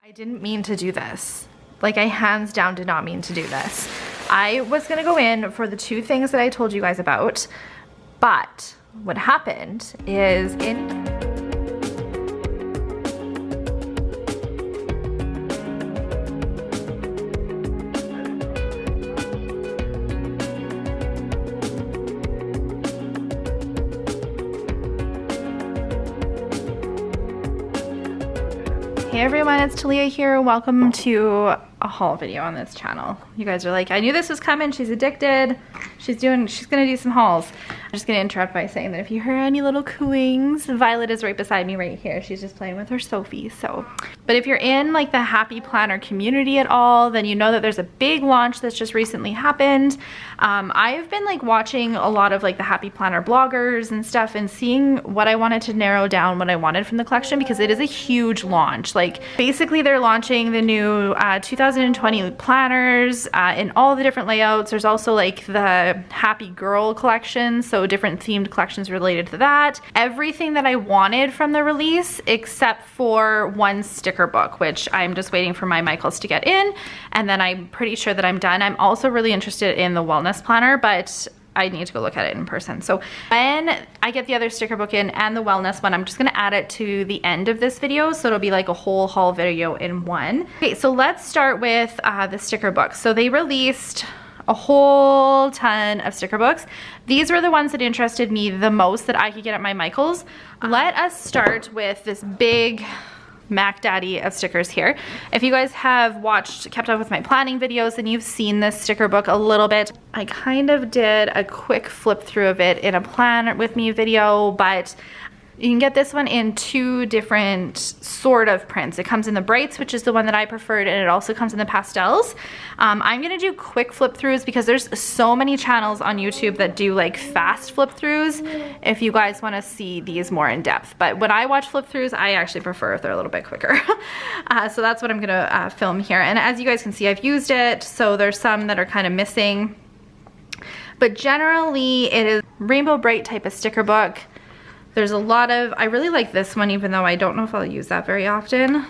I didn't mean to do this. Like, I hands down did not mean to do this. I was gonna go in for the two things that I told you guys about, but what happened is Hey everyone, it's Talia here. Welcome to a haul video on this channel. You guys are like, I knew this was coming. She's addicted. She's gonna do some hauls. I'm just gonna interrupt by saying that if you hear any little cooings, Violet is right beside me right here. She's just playing with her Sophie, so. But if you're in like the Happy Planner community at all, then you know that there's a big launch that's just recently happened. I've been like watching a lot of like the Happy Planner bloggers and stuff and seeing what I wanted to narrow down what I wanted from the collection, because it is a huge launch. Like basically they're launching the new 2020 planners in all the different layouts. There's also like the Happy Girl collection, so different themed collections related to that. Everything that I wanted from the release except for one sticker book, which I'm just waiting for my Michaels to get in, and then I'm pretty sure that I'm done. I'm also really interested in the wellness planner, but I need to go look at it in person. So when I get the other sticker book in and the wellness one, I'm just gonna add it to the end of this video, so it'll be like a whole haul video in one. Okay, so let's start with the sticker book. So they released a whole ton of sticker books. These were the ones that interested me the most that I could get at my Michaels. Let us start with this big Mac Daddy of stickers here. If you guys have kept up with my planning videos, and you've seen this sticker book a little bit, I kind of did a quick flip through of it in a plan with me video, but you can get this one in two different sort of prints. It comes in the brights, which is the one that I preferred, and it also comes in the pastels. I'm gonna do quick flip throughs because there's so many channels on YouTube that do like fast flip throughs if you guys wanna see these more in depth. But when I watch flip throughs, I actually prefer if they're a little bit quicker. So that's what I'm gonna film here. And as you guys can see, I've used it, so there's some that are kind of missing. But generally, it is rainbow bright type of sticker book. There's a lot of, I really like this one, even though I don't know if I'll use that very often.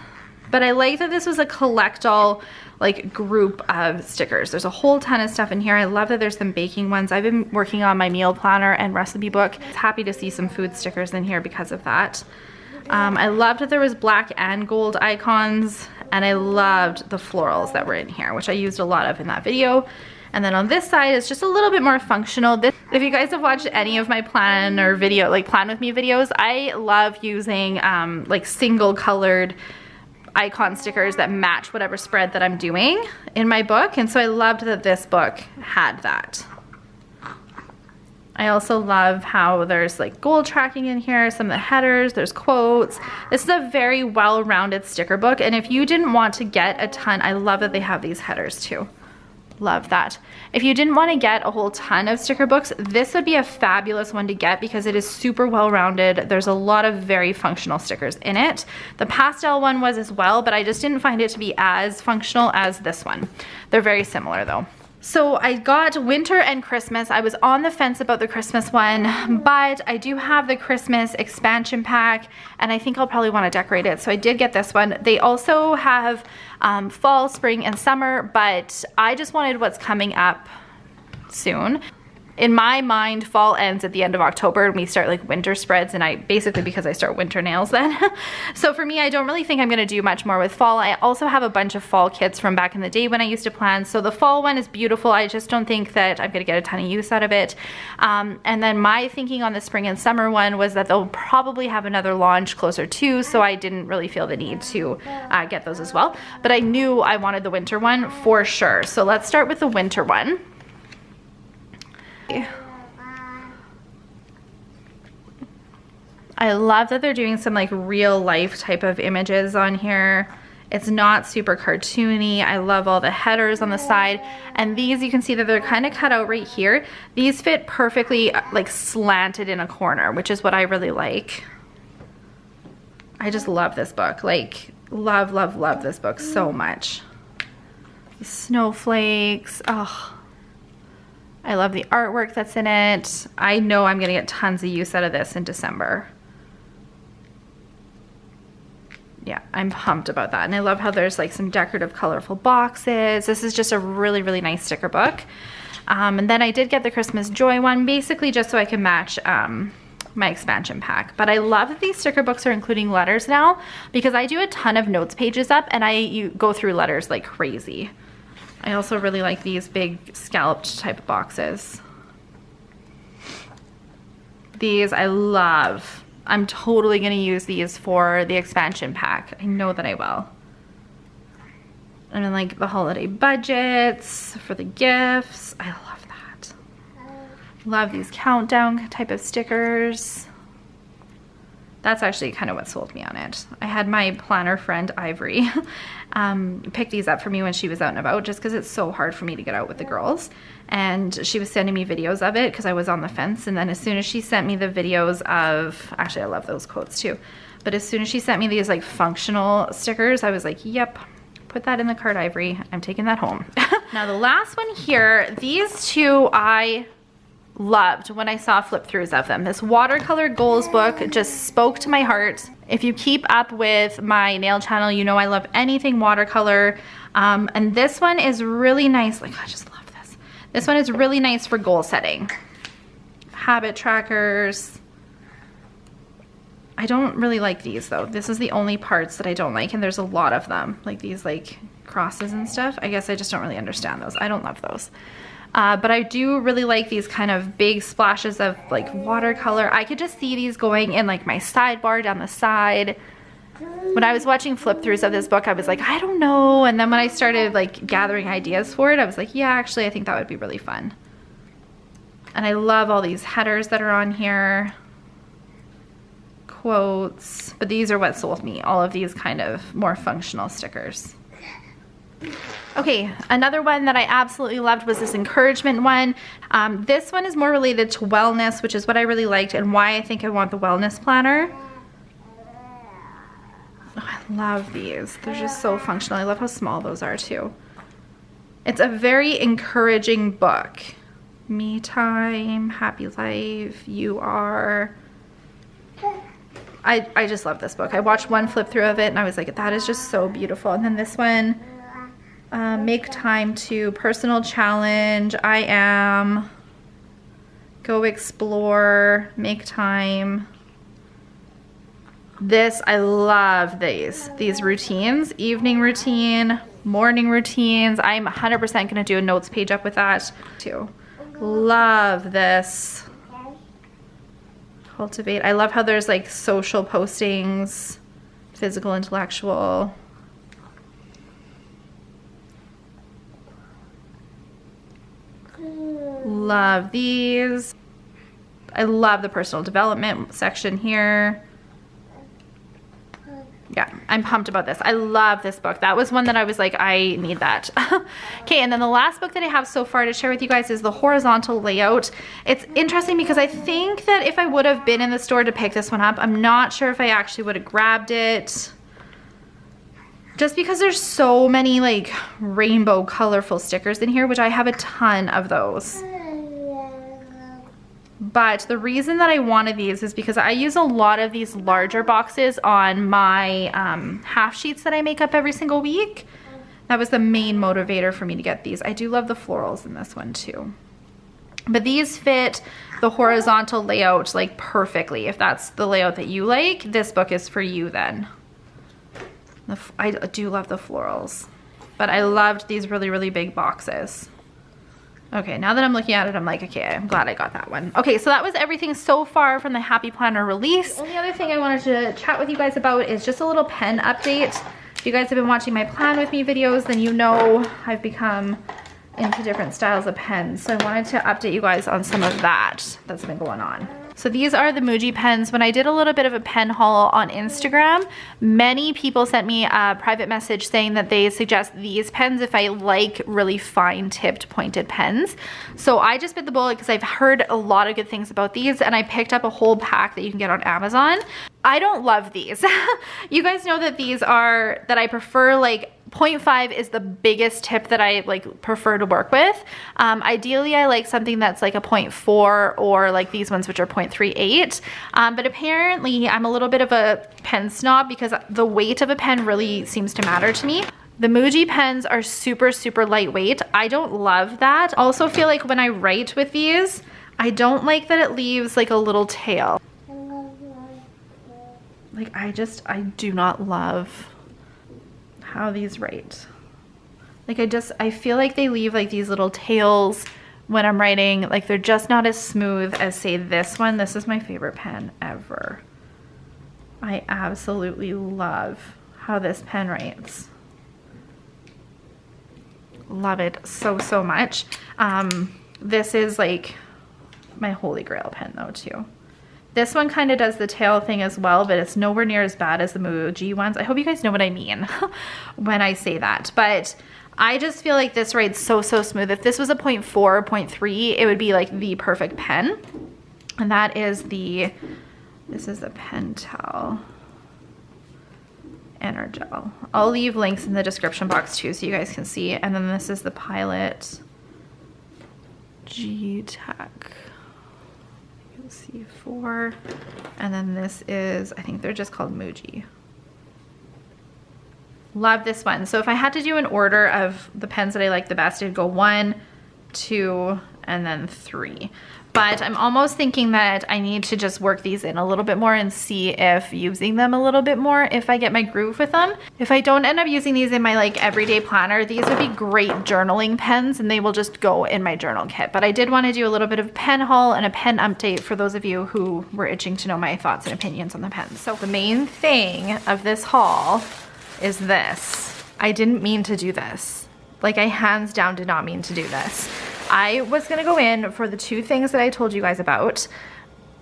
But I like that this was a collect-all like group of stickers. There's a whole ton of stuff in here. I love that there's some baking ones. I've been working on my meal planner and recipe book. Happy to see some food stickers in here because of that. I loved that there was black and gold icons, and I loved the florals that were in here, which I used a lot of in that video. And then on this side, it's just a little bit more functional. If you guys have watched any of my plan or video, like plan with me videos, I love using like single colored icon stickers that match whatever spread that I'm doing in my book. And so I loved that this book had that. I also love how there's like goal tracking in here, some of the headers, there's quotes. This is a very well-rounded sticker book. And if you didn't want to get a ton, I love that they have these headers too. Love that. If you didn't want to get a whole ton of sticker books, this would be a fabulous one to get because it is super well-rounded. There's a lot of very functional stickers in it. The pastel one was as well, but I just didn't find it to be as functional as this one. They're very similar though. So I got winter and Christmas. I was on the fence about the Christmas one, but I do have the Christmas expansion pack, and I think I'll probably want to decorate it. So I did get this one. They also have fall, spring, and summer, but I just wanted what's coming up soon. In my mind, fall ends at the end of October and we start like winter spreads, and basically because I start winter nails then. So for me, I don't really think I'm gonna do much more with fall. I also have a bunch of fall kits from back in the day when I used to plan. So the fall one is beautiful. I just don't think that I'm gonna get a ton of use out of it. And then my thinking on the spring and summer one was that they'll probably have another launch closer to, so I didn't really feel the need to get those as well. But I knew I wanted the winter one for sure. So let's start with the winter one. I love that they're doing some like real life type of images on here. It's not super cartoony. I love all the headers on the side, and these, you can see that they're kind of cut out right here. These fit perfectly like slanted in a corner, which is what I really like. I just love this book. Like love, love, love this book so much. The snowflakes, oh. I love the artwork that's in it. I know I'm gonna get tons of use out of this in December. Yeah, I'm pumped about that. And I love how there's like some decorative colorful boxes. This is just a really, really nice sticker book. And then I did get the Christmas Joy one, basically just so I can match my expansion pack. But I love that these sticker books are including letters now, because I do a ton of notes pages up and you go through letters like crazy. I also really like these big scalloped type of boxes. These I love. I'm totally gonna use these for the expansion pack. I know that I will. And then like the holiday budgets for the gifts. I love that. Love these countdown type of stickers. That's actually kind of what sold me on it. I had my planner friend Ivory pick these up for me when she was out and about, just because it's so hard for me to get out with the girls. And she was sending me videos of it because I was on the fence. And then as soon as she sent me the videos of, actually I love those quotes too, but as soon as she sent me these like functional stickers, I was like, yep, put that in the cart, Ivory. I'm taking that home. Now the last one here, these two I loved when I saw flip throughs of them. This watercolor goals book just spoke to my heart. If you keep up with my nail channel, you know I love anything watercolor. And this one is really nice. Like, I just love this. This one is really nice for goal setting. Habit trackers. I don't really like these though. This is the only parts that I don't like, and there's a lot of them. Like these like crosses and stuff. I guess I just don't really understand those. I don't love those. But I do really like these kind of big splashes of like watercolor. I could just see these going in like my sidebar down the side. When I was watching flip throughs of this book, I was like, I don't know. And then when I started like gathering ideas for it, I was like, yeah, actually, I think that would be really fun. And I love all these headers that are on here. Quotes. But these are what sold me. All of these kind of more functional stickers. Okay, another one that I absolutely loved was this encouragement one. This one is more related to wellness, which is what I really liked and why I think I want the wellness planner. Oh, I love these. They're just so functional. I love how small those are too. It's a very encouraging book. Me time, happy life, you are. I just love this book. I watched one flip through of it and I was like, that is just so beautiful. And then this one, make time to personal challenge, I am, go explore, make time. This, I love these routines, evening routine, morning routines. I'm 100% gonna do a notes page up with that too. Love this. Cultivate. I love how there's like social postings, physical, intellectual. Love these. I love the personal development section here. Yeah, I'm pumped about this. I love this book. That was one that I was like, I need that. Okay, and then the last book that I have so far to share with you guys is the horizontal layout. It's interesting because I think that if I would have been in the store to pick this one up, I'm not sure if I actually would have grabbed it. Just because there's so many like rainbow colorful stickers in here, which I have a ton of those. But the reason that I wanted these is because I use a lot of these larger boxes on my half sheets that I make up every single week. That was the main motivator for me to get these. I do love the florals in this one too. But these fit the horizontal layout like perfectly. If that's the layout that you like, this book is for you then. I do love the florals. But I loved these really, really big boxes. Okay, now that I'm looking at it, I'm like, okay, I'm glad I got that one. Okay, so that was everything so far from the Happy Planner release. The only other thing I wanted to chat with you guys about is just a little pen update. If you guys have been watching my Plan With Me videos, then you know I've become into different styles of pens. So I wanted to update you guys on some of that that's been going on. So these are the Muji pens. When I did a little bit of a pen haul on Instagram, many people sent me a private message saying that they suggest these pens if I like really fine tipped pointed pens. So I just bit the bullet because I've heard a lot of good things about these, and I picked up a whole pack that you can get on Amazon. I don't love these. You guys know that these are, that I prefer like 0.5 is the biggest tip that I like prefer to work with. Ideally, I like something that's like a 0.4 or like these ones which are 0.38. But apparently I'm a little bit of a pen snob because the weight of a pen really seems to matter to me. The Muji pens are super, super lightweight. I don't love that. Also feel like when I write with these, I don't like that it leaves like a little tail. Like I do not love how these write. Like I feel like they leave like these little tails when I'm writing. Like they're just not as smooth as say this one. This is my favorite pen ever. I absolutely love how this pen writes. Love it so, so much. This is like my holy grail pen though too. This one kind of does the tail thing as well, but it's nowhere near as bad as the Muji ones. I hope you guys know what I mean when I say that. But I just feel like this writes so, so smooth. If this was a 0.4, 0.3, it would be like the perfect pen. And that is this is the Pentel Energel. I'll leave links in the description box too so you guys can see. And then this is the Pilot G-Tech C4. And then this is, I think they're just called Muji. Love this one. So if I had to do an order of the pens that I like the best, it'd go 1, 2, and then 3. But I'm almost thinking that I need to just work these in a little bit more and see if using them a little bit more, if I get my groove with them. If I don't end up using these in my like everyday planner, these would be great journaling pens and they will just go in my journal kit. But I did want to do a little bit of pen haul and a pen update for those of you who were itching to know my thoughts and opinions on the pens. So the main thing of this haul is this. I didn't mean to do this. Like I hands down did not mean to do this. I was gonna go in for the 2 things that I told you guys about,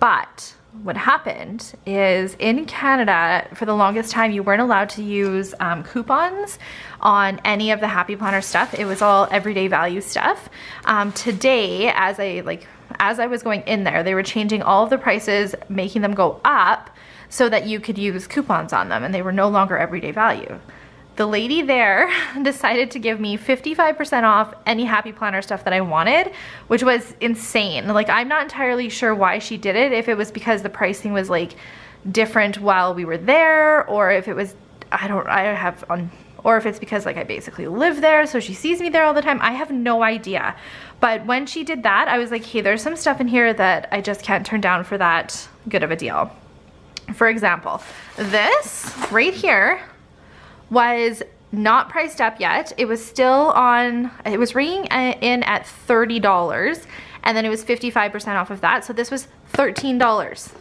but what happened is in Canada, for the longest time, you weren't allowed to use coupons on any of the Happy Planner stuff. It was all everyday value stuff. Today, as I was going in there, they were changing all of the prices, making them go up so that you could use coupons on them, and they were no longer everyday value. The lady there decided to give me 55% off any Happy Planner stuff that I wanted, which was insane. Like, I'm not entirely sure why she did it, if it was because the pricing was like different while we were there, or if it was, or if it's because like I basically live there, so she sees me there all the time. I have no idea. But when she did that, I was like, hey, there's some stuff in here that I just can't turn down for that good of a deal. For example, this right here was not priced up yet. It was still on, it was ringing in at $30, and then it was 55% off of that. So this was $13.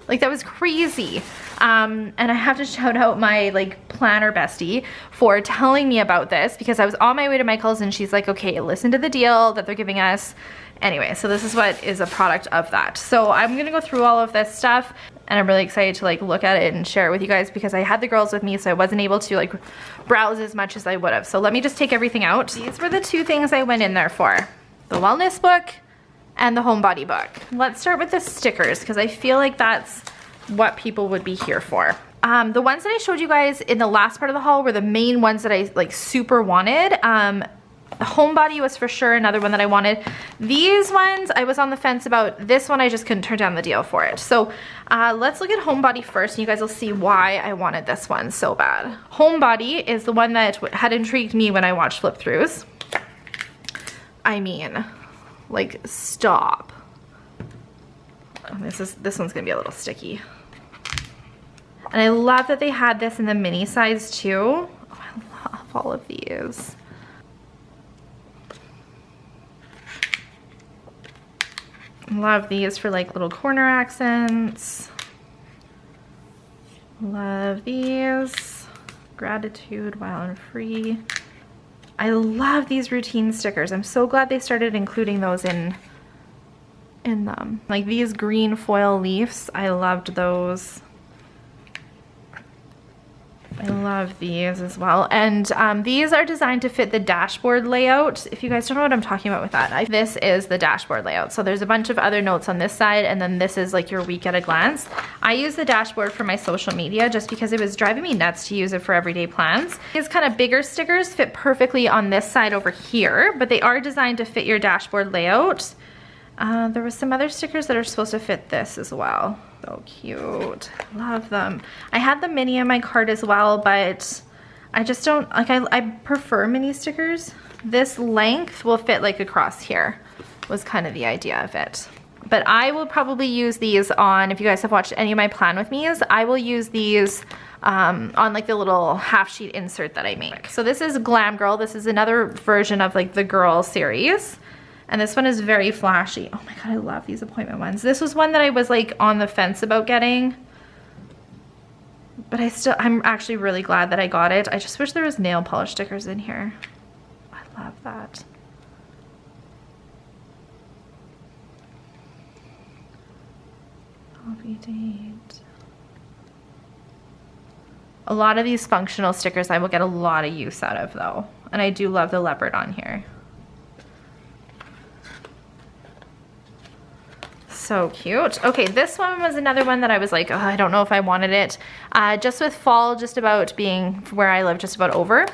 Like, that was crazy. And I have to shout out my like planner bestie for telling me about this, because I was on my way to Michael's and she's like, okay, listen to the deal that they're giving us. Anyway, so this is what is a product of that. So I'm gonna go through all of this stuff, and I'm really excited to like look at it and share it with you guys, because I had the girls with me, so I wasn't able to like browse as much as I would have. So let me just take everything out. These were the 2 things I went in there for: the wellness book and the Homebody book. Let's start with the stickers, because I feel like that's what people would be here for. The ones that I showed you guys in the last part of the haul were the main ones that I like super wanted. Homebody was for sure another one that I wanted. These ones I was on the fence about. This one I just couldn't turn down the deal for it. So let's look at Homebody first, and you guys will see why I wanted this one so bad. Homebody is the one that had intrigued me when I watched flip throughs. I mean, like, stop. This one's gonna be a little sticky. And I love that they had this in the mini size too. Oh, I love all of these. Love these for like little corner accents. Love these. Gratitude while I'm free. I love these routine stickers. I'm so glad they started including those in them. Like these green foil leaves, I loved those. I love these as well. And these are designed to fit the dashboard layout. If you guys don't know what I'm talking about with that, this is the dashboard layout. So there's a bunch of other notes on this side, and then this is like your week at a glance. I use the dashboard for my social media just because it was driving me nuts to use it for everyday plans. These kind of bigger stickers fit perfectly on this side over here, but they are designed to fit your dashboard layout. There was some other stickers that are supposed to fit this as well. So cute. Love them. I had the mini in my cart as well, but I just don't, like, I prefer mini stickers. This length will fit like across here, was kind of the idea of it. But I will probably use these on, if you guys have watched any of my plan with me's, I will use these on like the little half sheet insert that I make. So this is Glam Girl. This is another version of like the girl series. And this one is very flashy. Oh my God, I love these appointment ones. This was one that I was like on the fence about getting, but I'm actually really glad that I got it. I just wish there was nail polish stickers in here. I love that. Coffee date. A lot of these functional stickers I will get a lot of use out of though. And I do love the leopard on here. So cute. Okay, this one was another one that I was like, oh, I don't know if I wanted it. Just with fall just about being where I live just about over,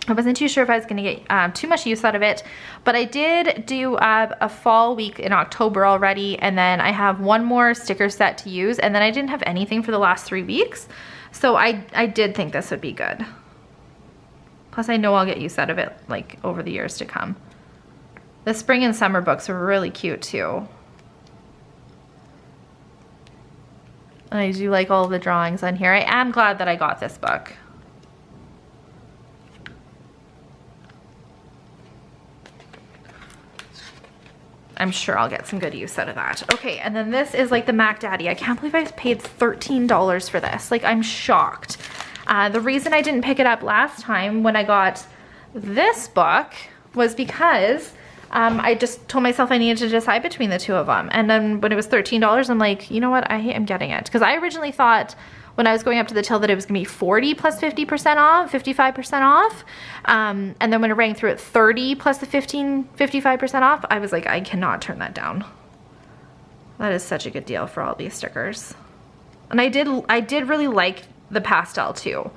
I wasn't too sure if I was gonna get too much use out of it, but I did do a fall week in October already, and then I have one more sticker set to use, and then I didn't have anything for the last 3 weeks. So I did think this would be good. Plus I know I'll get use out of it like over the years to come. The spring and summer books are really cute too. And I do like all the drawings on here. I am glad that I got this book. I'm sure I'll get some good use out of that. Okay, and then this is like the Mac Daddy. I can't believe I paid $13 for this. Like, I'm shocked. The reason I didn't pick it up last time when I got this book was because I just told myself I needed to decide between the two of them. And then when it was $13, I'm like, you know what? I am getting it. Because I originally thought when I was going up to the till that it was going to be 40 plus 50% off, 55% off. And then when it rang through at 30 plus the 55% off, I was like, I cannot turn that down. That is such a good deal for all these stickers. And I did really like the pastel too.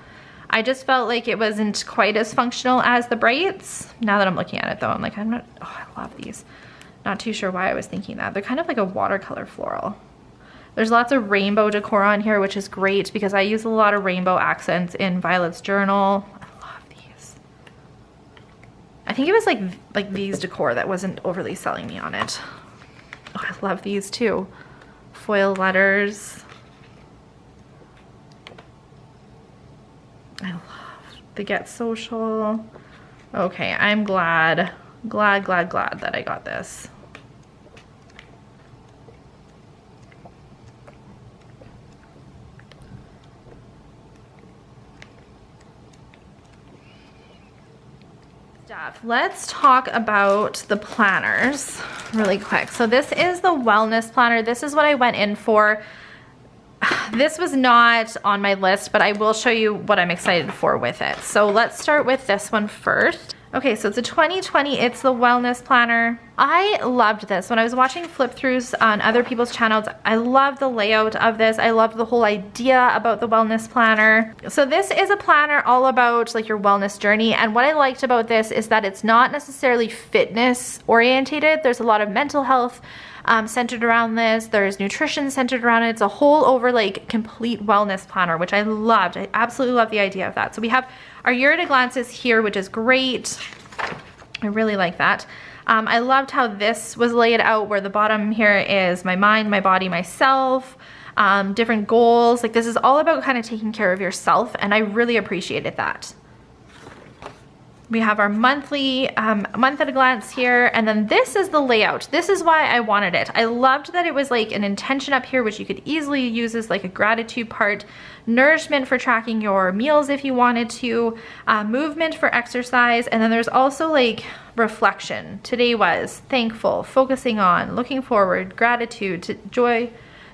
I just felt like it wasn't quite as functional as the brights. Now that I'm looking at it though, I'm like, oh, I love these. Not too sure why I was thinking that. They're kind of like a watercolor floral. There's lots of rainbow decor on here, which is great because I use a lot of rainbow accents in Violet's journal. I love these. I think it was like these decor that wasn't overly selling me on it. Oh, I love these too. Foil letters. I love the Get Social. Okay, I'm glad that I got this. Let's talk about the planners really quick. So this is the wellness planner. This is what I went in for. This was not on my list, but I will show you what I'm excited for with it. So let's start with this one first. Okay, so it's a 2020, it's the wellness planner. I loved this. When I was watching flip throughs on other people's channels, I love the layout of this. I love the whole idea about the wellness planner. So this is a planner all about like your wellness journey. And what I liked about this is that it's not necessarily fitness orientated. There's a lot of mental health centered around this. There's nutrition centered around it. It's a whole over like complete wellness planner, which I loved. I absolutely love the idea of that. So we have our year at a glances here, which is great. I really like that. I loved how this was laid out where the bottom here is my mind, my body, myself, different goals. Like this is all about kind of taking care of yourself, and I really appreciated that. We have our monthly month at a glance here, and then this is the layout. This is why I wanted it. I loved that it was like an intention up here, which you could easily use as like a gratitude part, nourishment for tracking your meals if you wanted to, movement for exercise, and then there's also like reflection. Today was thankful, focusing on, looking forward, gratitude, to joy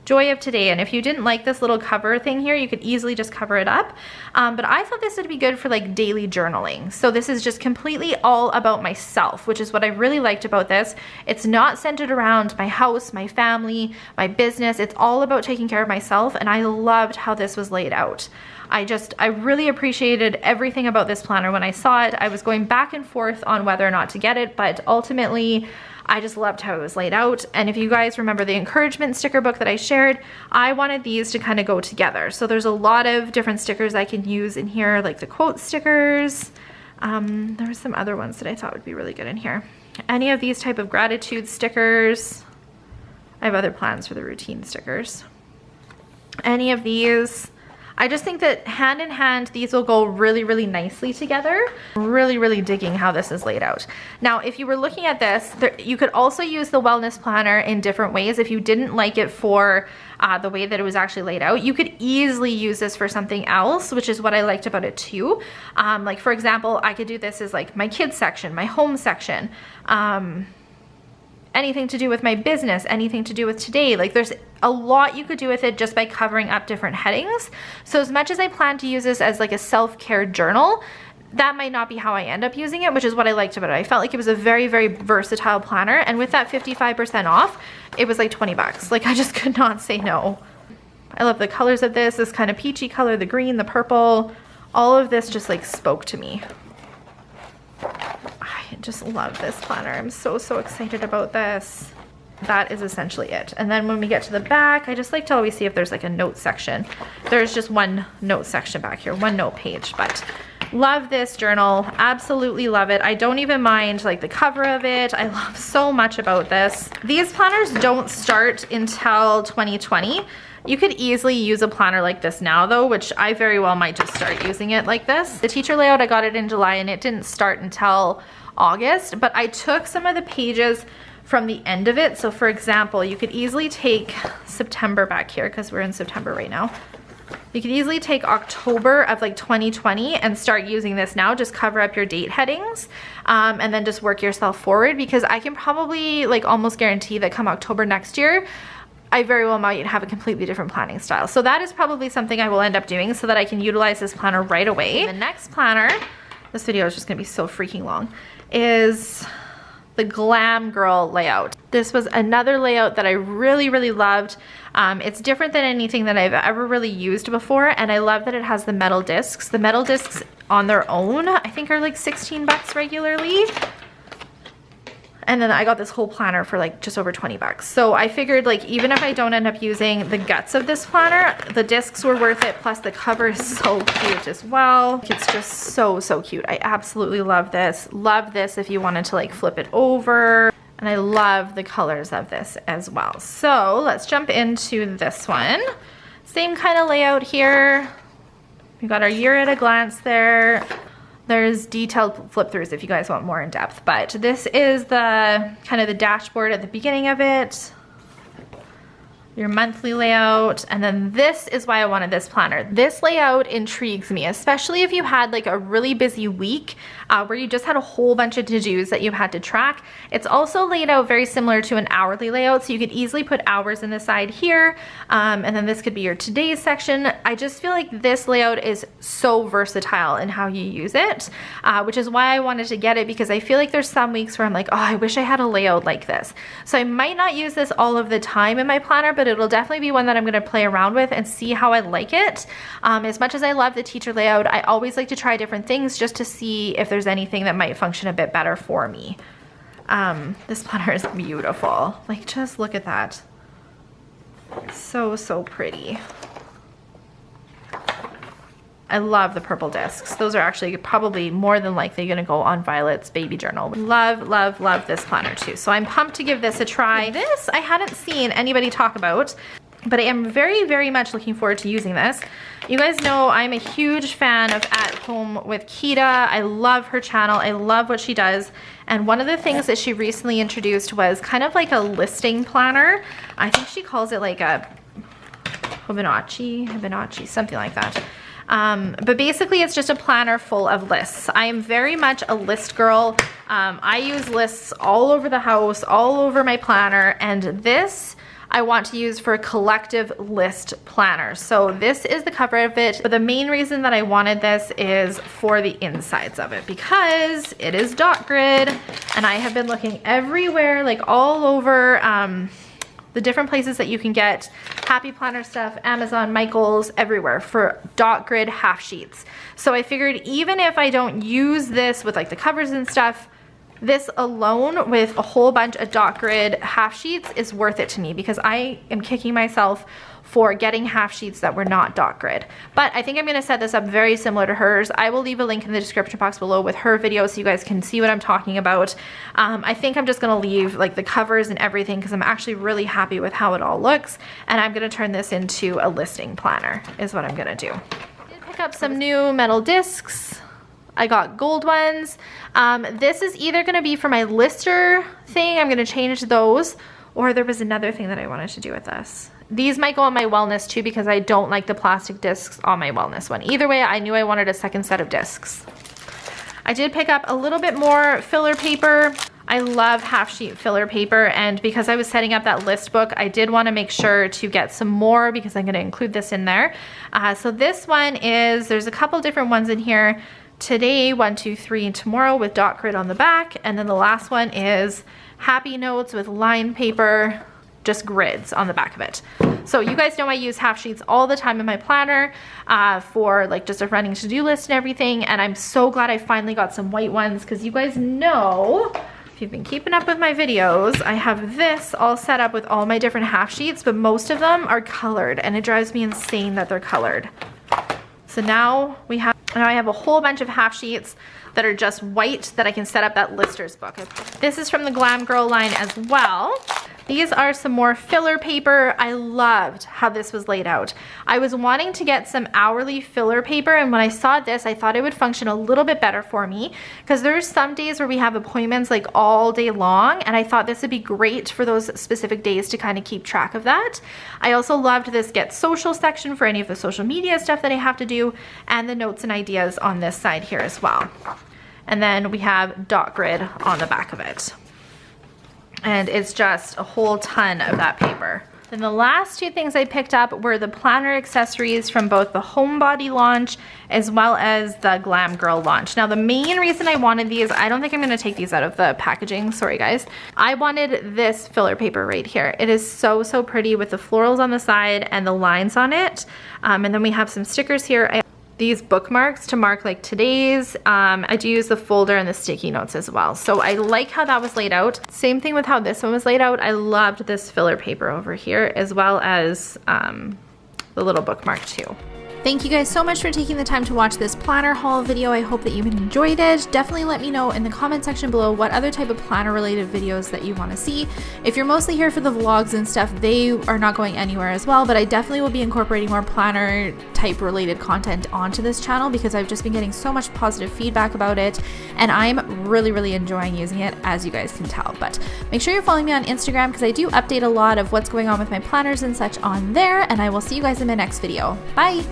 Joy of Today. And if you didn't like this little cover thing here, you could easily just cover it up. But I thought this would be good for like daily journaling. So this is just completely all about myself, which is what I really liked about this. It's not centered around my house, my family, my business. It's all about taking care of myself, and I loved how this was laid out. I really appreciated everything about this planner when I saw it. I was going back and forth on whether or not to get it, but ultimately I just loved how it was laid out. And if you guys remember the encouragement sticker book that I shared, I wanted these to kind of go together. So there's a lot of different stickers I can use in here, like the quote stickers. There were some other ones that I thought would be really good in here. Any of these type of gratitude stickers. I have other plans for the routine stickers. Any of these. I just think that hand in hand, these will go really, really nicely together. Really, really digging how this is laid out. Now, if you were looking at this, you could also use the wellness planner in different ways. If you didn't like it for the way that it was actually laid out, you could easily use this for something else, which is what I liked about it too. Like for example, I could do this as like my kids section, my home section, anything to do with my business, anything to do with today. Like there's a lot you could do with it just by covering up different headings. So as much as I plan to use this as like a self-care journal, that might not be how I end up using it, which is what I liked about it. I felt like it was a very, very versatile planner, and with that 55% off, it was like 20 bucks. Like I just could not say no. I love the colors of this kind of peachy color, the green, the purple, all of this just like spoke to me. I just love this planner. I'm so, so excited about this. That is essentially it. And then when we get to the back, I just like to always see if there's like a note section. There's just one note section back here, one note page, but love this journal. Absolutely love it. I don't even mind like the cover of it. I love so much about this. These planners don't start until 2020. You could easily use a planner like this now though, which I very well might just start using it like this. The teacher layout, I got it in July and it didn't start until August, but I took some of the pages from the end of it. So for example, you could easily take September back here because we're in September right now. You could easily take October of like 2020 and start using this now. Just cover up your date headings and then just work yourself forward, because I can probably like almost guarantee that come October next year, I very well might have a completely different planning style. So that is probably something I will end up doing so that I can utilize this planner right away. The next planner, this video is just gonna be so freaking long, is the Glam Girl layout. This was another layout that I really, really loved. It's different than anything that I've ever really used before, and I love that it has the metal discs. The metal discs on their own, I think are like 16 bucks regularly. And then I got this whole planner for like just over 20 bucks. So I figured like even if I don't end up using the guts of this planner, the discs were worth it. Plus the cover is so cute as well. It's just so, so cute. I absolutely love this. Love this if you wanted to like flip it over. And I love the colors of this as well. So let's jump into this one. Same kind of layout here. We got our year at a glance there. There's detailed flip throughs if you guys want more in depth, but this is the kind of the dashboard at the beginning of it, your monthly layout, and then this is why I wanted this planner. This layout intrigues me, especially if you had like a really busy week where you just had a whole bunch of to-dos that you had to track. It's also laid out very similar to an hourly layout, so you could easily put hours in the side here, and then this could be your today's section. I just feel like this layout is so versatile in how you use it, which is why I wanted to get it, because I feel like there's some weeks where I'm like, oh, I wish I had a layout like this. So I might not use this all of the time in my planner, but it'll definitely be one that I'm going to play around with and see how I like it. As much as I love the teacher layout, I always like to try different things just to see if there's anything that might function a bit better for me. This planner is beautiful. Like, just look at that. So, so pretty. I love the purple discs. Those are actually probably more than likely going to go on Violet's baby journal. Love, love, love this planner too. So I'm pumped to give this a try. This I hadn't seen anybody talk about, but I am very, very much looking forward to using this. You guys know I'm a huge fan of At Home with Kita. I love her channel. I love what she does. And one of the things that she recently introduced was kind of like a listing planner. I think she calls it like a Hibonacci, something like that. But basically it's just a planner full of lists. I am very much a list girl. I use lists all over the house, all over my planner, and this I want to use for a collective list planner. So this is the cover of it, but the main reason that I wanted this is for the insides of it because it is dot grid, and I have been looking everywhere, like all over the different places that you can get Happy Planner stuff, Amazon, Michaels, everywhere for dot grid half sheets. So I figured even if I don't use this with like the covers and stuff, this alone with a whole bunch of dot grid half sheets is worth it to me because I am kicking myself for getting half sheets that were not dot grid. But I think I'm gonna set this up very similar to hers. I will leave a link in the description box below with her video so you guys can see what I'm talking about. I think I'm just gonna leave like the covers and everything because I'm actually really happy with how it all looks, and I'm gonna turn this into a listing planner is what I'm gonna do. I did pick up some new metal discs. I got gold ones. This is either gonna be for my lister thing, I'm gonna change those, or there was another thing that I wanted to do with this. These might go on my wellness too because I don't like the plastic discs on my wellness one. Either way, I knew I wanted a second set of discs. I did pick up a little bit more filler paper. I love half sheet filler paper, and because I was setting up that list book, I did want to make sure to get some more because I'm going to include this in there. So this one is, there's a couple different ones in here. Today, 1, 2, 3, and tomorrow with dot grid on the back, and then the last one is happy notes with line paper, just grids on the back of it. So you guys know I use half sheets all the time in my planner for like just a running to-do list and everything, and I'm so glad I finally got some white ones because you guys know, if you've been keeping up with my videos, I have this all set up with all my different half sheets, but most of them are colored and it drives me insane that they're colored. So now I have a whole bunch of half sheets that are just white that I can set up that listers book. This is from the Glam Girl line as well. These are some more filler paper. I loved how this was laid out. I was wanting to get some hourly filler paper, and when I saw this, I thought it would function a little bit better for me because there's some days where we have appointments like all day long, and I thought this would be great for those specific days to kind of keep track of that. I also loved this Get Social section for any of the social media stuff that I have to do, and the notes and ideas on this side here as well. And then we have dot grid on the back of it. And it's just a whole ton of that paper. Then the last two things I picked up were the planner accessories from both the Homebody launch as well as the Glam Girl launch. Now the main reason I wanted these, I don't think I'm gonna take these out of the packaging, sorry guys. I wanted this filler paper right here. It is so, so pretty with the florals on the side and the lines on it. And then we have some stickers here. These bookmarks to mark like today's. I do use the folder and the sticky notes as well. So I like how that was laid out. Same thing with how this one was laid out. I loved this filler paper over here as well as the little bookmark too. Thank you guys so much for taking the time to watch this planner haul video. I hope that you enjoyed it. Definitely let me know in the comment section below what other type of planner related videos that you want to see. If you're mostly here for the vlogs and stuff, they are not going anywhere as well, but I definitely will be incorporating more planner type related content onto this channel because I've just been getting so much positive feedback about it, and I'm really, really enjoying using it, as you guys can tell. But make sure you're following me on Instagram because I do update a lot of what's going on with my planners and such on there, and I will see you guys in my next video. Bye!